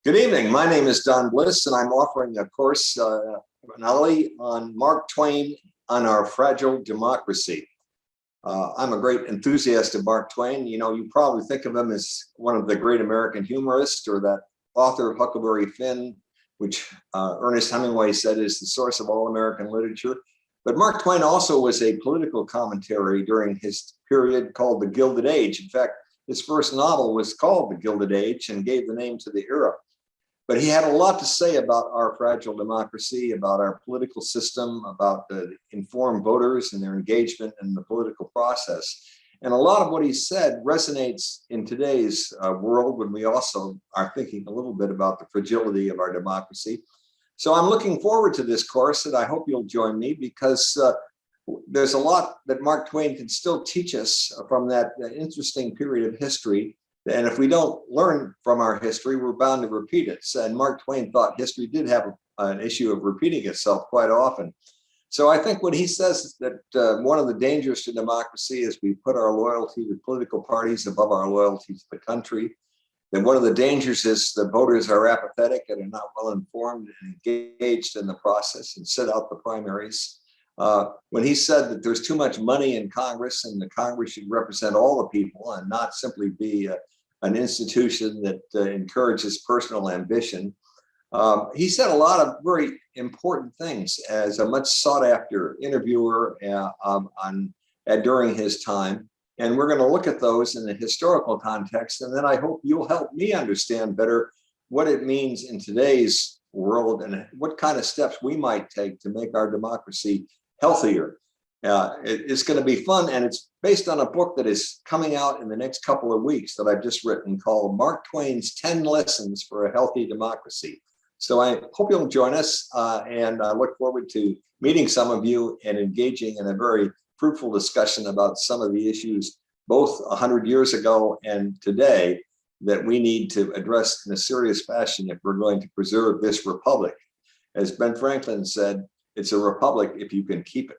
Good evening. My name is Don Bliss, and I'm offering a course, finale on Mark Twain on our fragile democracy. I'm a great enthusiast of Mark Twain. You know, you probably think of him as one of the great American humorists, or that author of Huckleberry Finn, which Ernest Hemingway said is the source of all American literature. But Mark Twain also was a political commentary during his period called the Gilded Age. In fact, his first novel was called The Gilded Age and gave the name to the era. But he had a lot to say about our fragile democracy, about our political system, about the informed voters and their engagement in the political process. And a lot of what he said resonates in today's world, when we also are thinking a little bit about the fragility of our democracy. So I'm looking forward to this course, and I hope you'll join me, because there's a lot that Mark Twain can still teach us from that interesting period of history. And if we don't learn from our history, we're bound to repeat it. And Mark Twain thought history did have an issue of repeating itself quite often. So I think when he says that one of the dangers to democracy is we put our loyalty to political parties above our loyalty to the country, then one of the dangers is the voters are apathetic and are not well informed and engaged in the process and sit out the primaries. When he said that there's too much money in Congress and the Congress should represent all the people and not simply be an institution that encourages personal ambition. He said a lot of very important things as a much sought after interviewer during his time. And we're going to look at those in a historical context. And then I hope you'll help me understand better what it means in today's world and what kind of steps we might take to make our democracy healthier. It's going to be fun, and it's based on a book that is coming out in the next couple of weeks that I've just written called Mark Twain's 10 Lessons for a Healthy Democracy. So I hope you'll join us, and I look forward to meeting some of you and engaging in a very fruitful discussion about some of the issues, both 100 years ago and today, that we need to address in a serious fashion if we're going to preserve this republic. As Ben Franklin said, it's a republic if you can keep it.